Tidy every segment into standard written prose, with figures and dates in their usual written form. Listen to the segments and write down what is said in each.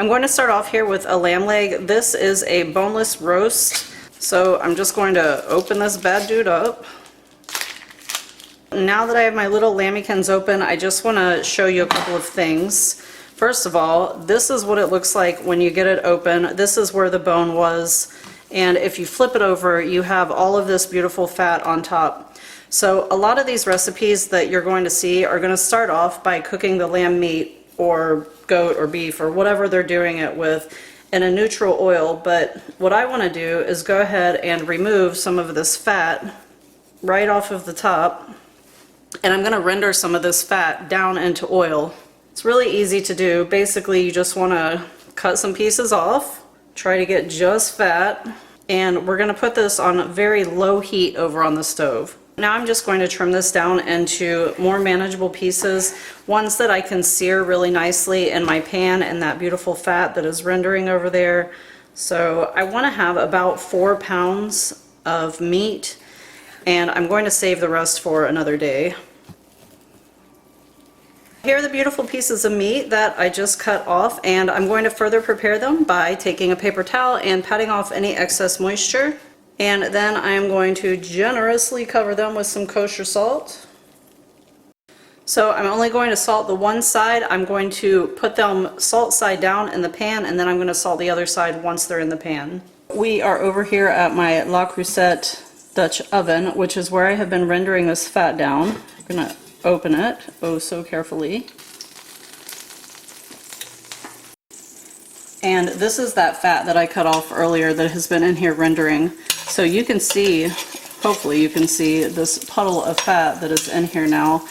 I'm going to start off here with a lamb leg. This is a boneless roast. So I'm just going to open this bad dude up. Now that I have my little lamekins open, I just want to show you a couple of things. First of all, this is what it looks like when you get it open. This is where the bone was. And if you flip it over, you have all of this beautiful fat on top. So a lot of these recipes that you're going to see are going to start off by cooking the lamb meat or goat or beef or whatever they're doing it with in a neutral oil. But what I want to do is go ahead and remove some of this fat right off of the top. And I'm going to render some of this fat down into oil. It's really easy to do. Basically, you just want to cut some pieces off, try to get just fat, and we're going to put this on very low heat over on the stove. Now I'm just going to trim this down into more manageable pieces, ones that I can sear really nicely in my pan in that beautiful fat that is rendering over there. So I want to have about 4 pounds of meat, and I'm going to save the rest for another day. Here are the beautiful pieces of meat that I just cut off, and I'm going to further prepare them by taking a paper towel and patting off any excess moisture. And then I am going to generously cover them with some kosher salt. So I'm only going to salt the one side. I'm going to put them salt side down in the pan, and then I'm going to salt the other side once they're in the pan. We are over here at my La Crusette Dutch oven, which is where I have been rendering this fat down. I'm going to open it, oh so carefully. And this is that fat that I cut off earlier that has been in here rendering. So you can see, hopefully you can see this puddle of fat that is in here now.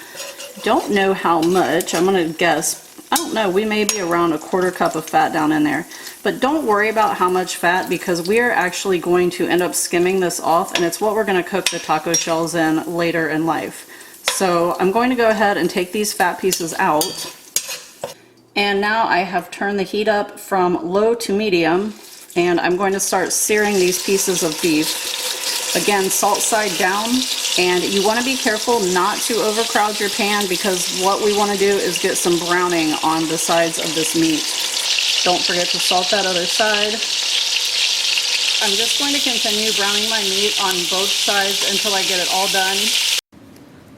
Don't know how much, I'm going to guess, I don't know, we may be around a 1/4 cup of fat down in there. But don't worry about how much fat, because we are actually going to end up skimming this off, and it's what we're going to cook the taco shells in later in life. So I'm going to go ahead and take these fat pieces out. And now I have turned the heat up from low to medium, and I'm going to start searing these pieces of beef. Again, salt side down, and you want to be careful not to overcrowd your pan, because what we want to do is get some browning on the sides of this meat. Don't forget to salt that other side. I'm just going to continue browning my meat on both sides until I get it all done.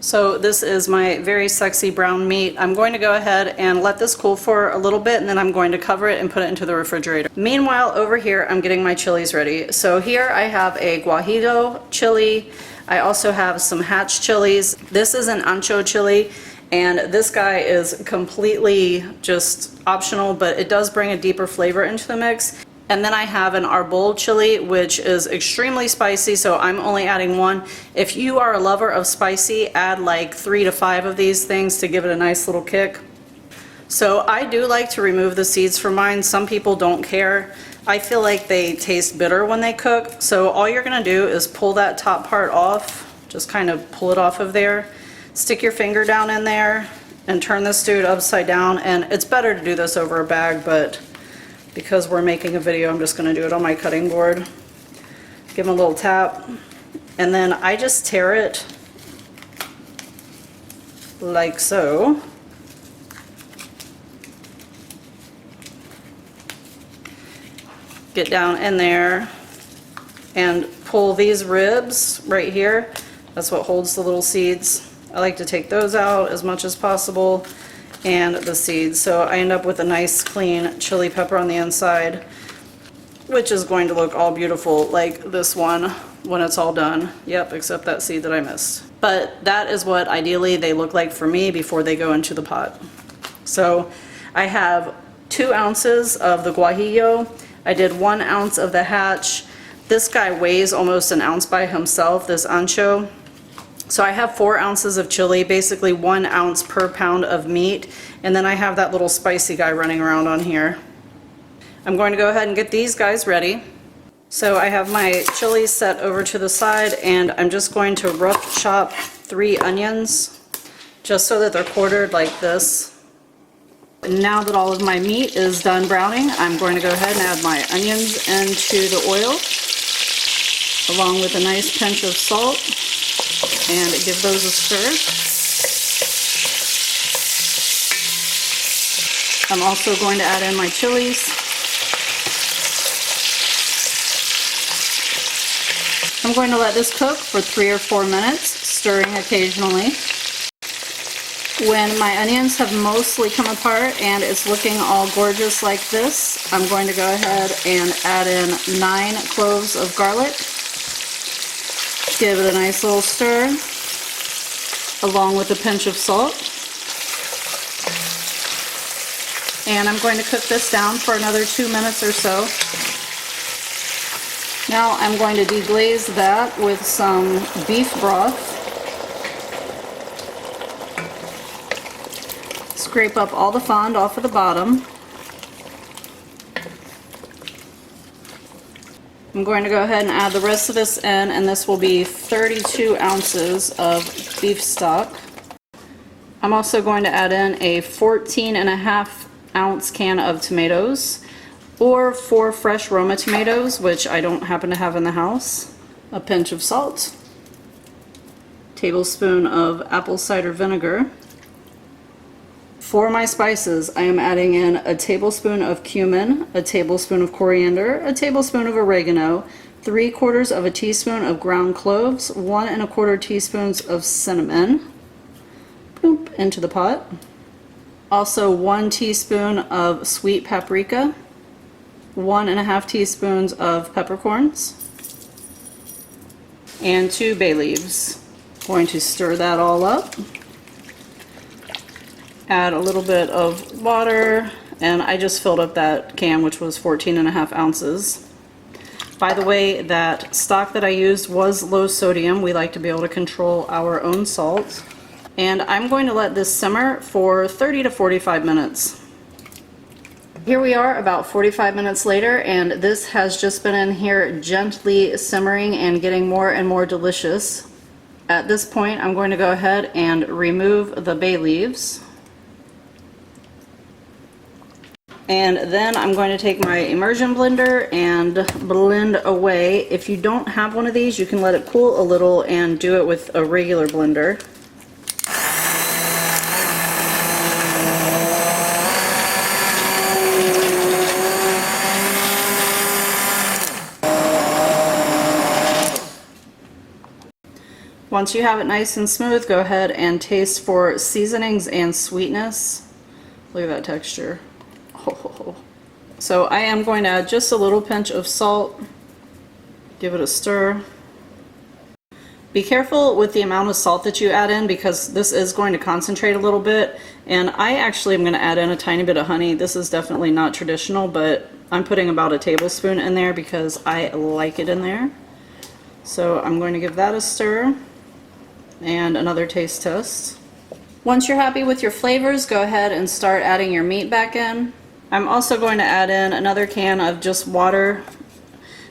So this is my very sexy brown meat. I'm going to go ahead and let this cool for a little bit, and then I'm going to cover it and put it into the refrigerator. Meanwhile, over here, I'm getting my chilies ready. So here I have a Guajillo chili. I also have some hatch chilies. This is an Ancho chili, and this guy is completely just optional, but it does bring a deeper flavor into the mix. And then I have an Árbol chili, which is extremely spicy, so I'm only adding 1. If you are a lover of spicy, add like 3 to 5 of these things to give it a nice little kick. So I do like to remove the seeds from mine. Some people don't care. I feel like they taste bitter when they cook. So all you're going to do is pull that top part off. Just kind of pull it off of there. Stick your finger down in there and turn this dude upside down. And it's better to do this over a bag, but because we're making a video, I'm just going to do it on my cutting board. Give them a little tap, and then I just tear it like so. Get down in there and pull these ribs right here. That's what holds the little seeds. I like to take those out as much as possible, and the seeds. So I end up with a nice clean chili pepper on the inside, which is going to look all beautiful like this one when it's all done. Yep, except that seed that I missed. But that is what ideally they look like for me before they go into the pot. So I have 2 ounces of the Guajillo. I did 1 ounce of the hatch. This guy weighs almost 1 ounce by himself, this Ancho. So I have 4 ounces of chili, basically 1 ounce per pound of meat, and then I have that little spicy guy running around on here. I'm going to go ahead and get these guys ready. So I have my chilies set over to the side, and I'm just going to rough chop 3 onions, just so that they're quartered like this. And now that all of my meat is done browning, I'm going to go ahead and add my onions into the oil, along with a nice pinch of salt. And give those a stir. I'm also going to add in my chilies. I'm going to let this cook for 3 or 4 minutes, stirring occasionally. When my onions have mostly come apart and it's looking all gorgeous like this, I'm going to go ahead and add in 9 cloves of garlic. Give it a nice little stir, along with a pinch of salt. And I'm going to cook this down for another 2 minutes or so. Now I'm going to deglaze that with some beef broth. Scrape up all the fond off of the bottom. I'm going to go ahead and add the rest of this in, and this will be 32 ounces of beef stock. I'm also going to add in a 14.5 ounce can of tomatoes, or 4 fresh Roma tomatoes, which I don't happen to have in the house. A pinch of salt. Tablespoon of apple cider vinegar. For my spices, I am adding in a tablespoon of cumin, a tablespoon of coriander, a tablespoon of oregano, 3/4 of a teaspoon of ground cloves, 1 1/4 teaspoons of cinnamon. Boop, into the pot. Also 1 teaspoon of sweet paprika, 1 1/2 teaspoons of peppercorns, and 2 bay leaves. Going to stir that all up. Add a little bit of water, and I just filled up that can, which was 14.5 ounces. By the way, that stock that I used was low sodium. We like to be able to control our own salt. And I'm going to let this simmer for 30 to 45 minutes. Here we are about 45 minutes later, and this has just been in here gently simmering and getting more and more delicious. At this point, I'm going to go ahead and remove the bay leaves. And then I'm going to take my immersion blender and blend away. If you don't have one of these, you can let it cool a little and do it with a regular blender. Once you have it nice and smooth, go ahead and taste for seasonings and sweetness. Look at that texture. Oh. So I am going to add just a little pinch of salt. Give it a stir. Be careful with the amount of salt that you add in, because this is going to concentrate a little bit. And I actually am going to add in a tiny bit of honey. This is definitely not traditional, but I'm putting about a tablespoon in there because I like it in there. So I'm going to give that a stir and another taste test. Once you're happy with your flavors, go ahead and start adding your meat back in. I'm also going to add in another can of just water.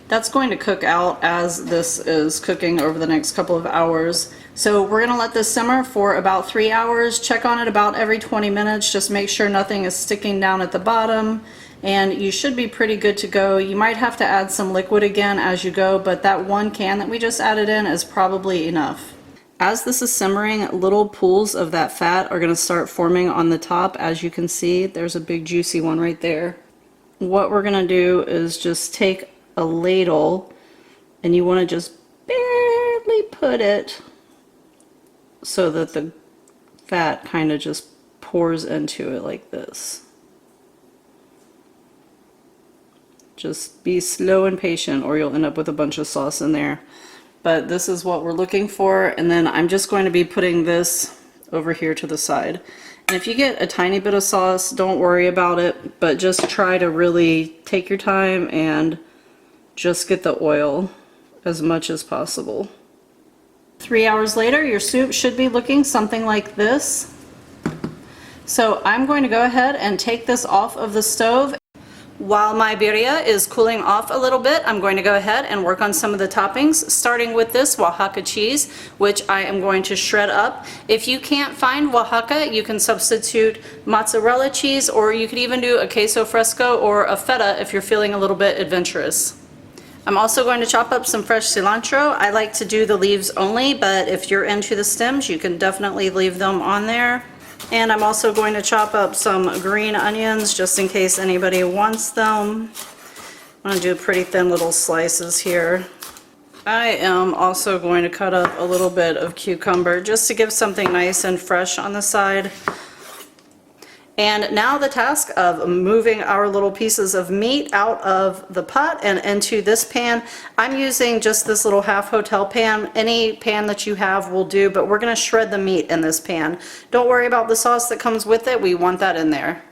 That's going to cook out as this is cooking over the next couple of hours. So we're going to let this simmer for about 3 hours. Check on it about every 20 minutes. Just make sure nothing is sticking down at the bottom, and you should be pretty good to go. You might have to add some liquid again as you go, but that 1 can that we just added in is probably enough. As this is simmering, little pools of that fat are going to start forming on the top. As you can see, there's a big juicy one right there. What we're going to do is just take a ladle, and you want to just barely put it so that the fat kind of just pours into it like this. Just be slow and patient, or you'll end up with a bunch of sauce in there. But this is what we're looking for, and then I'm just going to be putting this over here to the side. And if you get a tiny bit of sauce, don't worry about it, but just try to really take your time and just get the oil as much as possible. 3 hours later, your soup should be looking something like this. So I'm going to go ahead and take this off of the stove. While my birria is cooling off a little bit, I'm going to go ahead and work on some of the toppings, starting with this Oaxaca cheese, which I am going to shred up. If you can't find Oaxaca, you can substitute mozzarella cheese, or you could even do a queso fresco or a feta if you're feeling a little bit adventurous. I'm also going to chop up some fresh cilantro. I like to do the leaves only, but if you're into the stems, you can definitely leave them on there. And I'm also going to chop up some green onions just in case anybody wants them. I'm going to do pretty thin little slices here. I am also going to cut up a little bit of cucumber just to give something nice and fresh on the side. And now the task of moving our little pieces of meat out of the pot and into this pan. I'm using just this little half hotel pan. Any pan that you have will do, but we're going to shred the meat in this pan. Don't worry about the sauce that comes with it. We want that in there.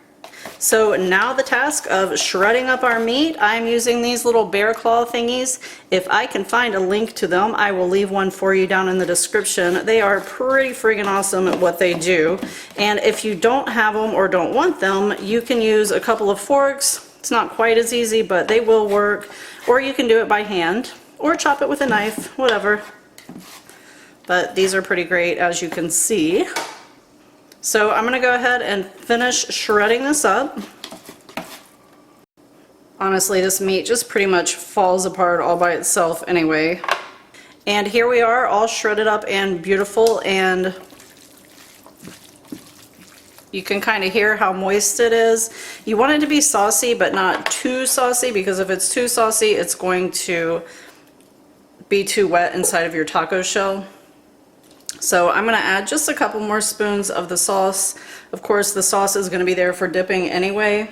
So now the task of shredding up our meat. I'm using these little bear claw thingies. If I can find a link to them, I will leave one for you down in the description. They are pretty friggin' awesome at what they do. And if you don't have them or don't want them, you can use a couple of forks. It's not quite as easy, but they will work. Or you can do it by hand or chop it with a knife, whatever. But these are pretty great, as you can see. So I'm going to go ahead and finish shredding this up. Honestly, this meat just pretty much falls apart all by itself anyway. And here we are, all shredded up and beautiful, and you can kind of hear how moist it is. You want it to be saucy, but not too saucy, because if it's too saucy, it's going to be too wet inside of your taco shell. So I'm going to add just a couple more spoons of the sauce. Of course, the sauce is going to be there for dipping anyway,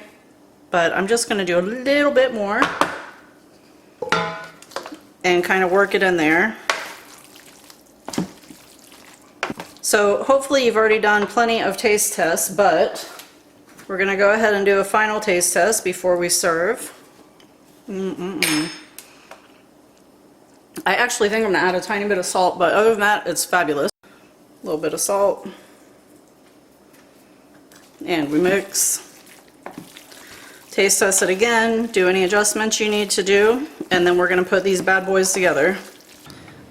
but I'm just going to do a little bit more and kind of work it in there. So hopefully you've already done plenty of taste tests, but we're going to go ahead and do a final taste test before we serve. I actually think I'm going to add a tiny bit of salt, but other than that, it's fabulous. A little bit of salt. And we mix. Taste test it again, do any adjustments you need to do, and then we're going to put these bad boys together.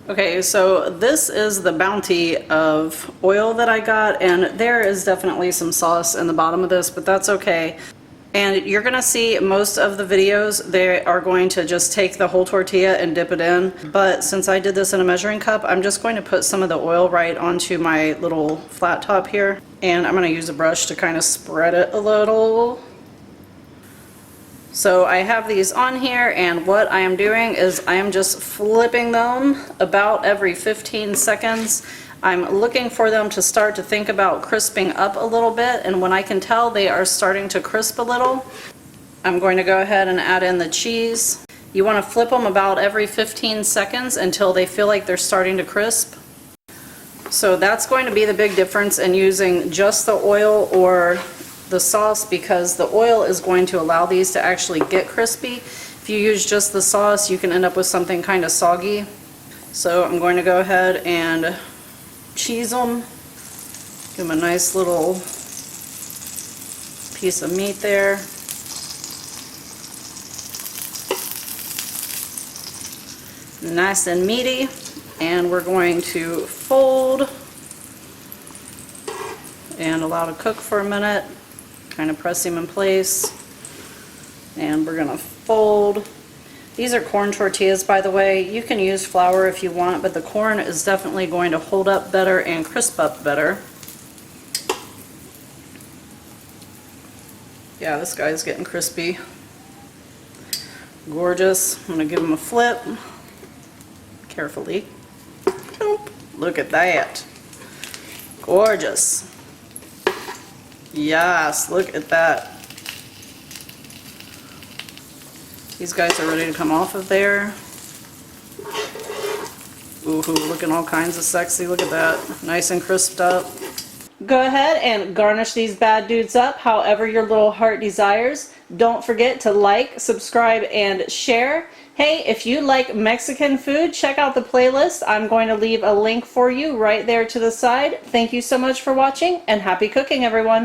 Okay, so this is the bounty of oil that I got, and there is definitely some sauce in the bottom of this, but that's okay. And you're gonna see most of the videos, they are going to just take the whole tortilla and dip it in. But since I did this in a measuring cup, I'm just going to put some of the oil right onto my little flat top here. And I'm gonna use a brush to kind of spread it a little. So I have these on here, and what I am doing is I am just flipping them about every 15 seconds. I'm looking for them to start to think about crisping up a little bit, and when I can tell they are starting to crisp a little, I'm going to go ahead and add in the cheese. You want to flip them about every 15 seconds until they feel like they're starting to crisp. So that's going to be the big difference in using just the oil or the sauce, because the oil is going to allow these to actually get crispy. If you use just the sauce, you can end up with something kind of soggy. So I'm going to go ahead and cheese them. Give them a nice little piece of meat there. Nice and meaty. And we're going to fold and allow to cook for a minute. Kind of press them in place. And we're going to fold. These are corn tortillas, by the way. You can use flour if you want, but the corn is definitely going to hold up better and crisp up better. Yeah, this guy's getting crispy. Gorgeous. I'm going to give him a flip. Carefully. Look at that. Gorgeous. Yes, look at that. These guys are ready to come off of there. Ooh, looking all kinds of sexy. Look at that. Nice and crisped up. Go ahead and garnish these bad dudes up however your little heart desires. Don't forget to like, subscribe, and share. Hey, if you like Mexican food, check out the playlist. I'm going to leave a link for you right there to the side. Thank you so much for watching, and happy cooking, everyone.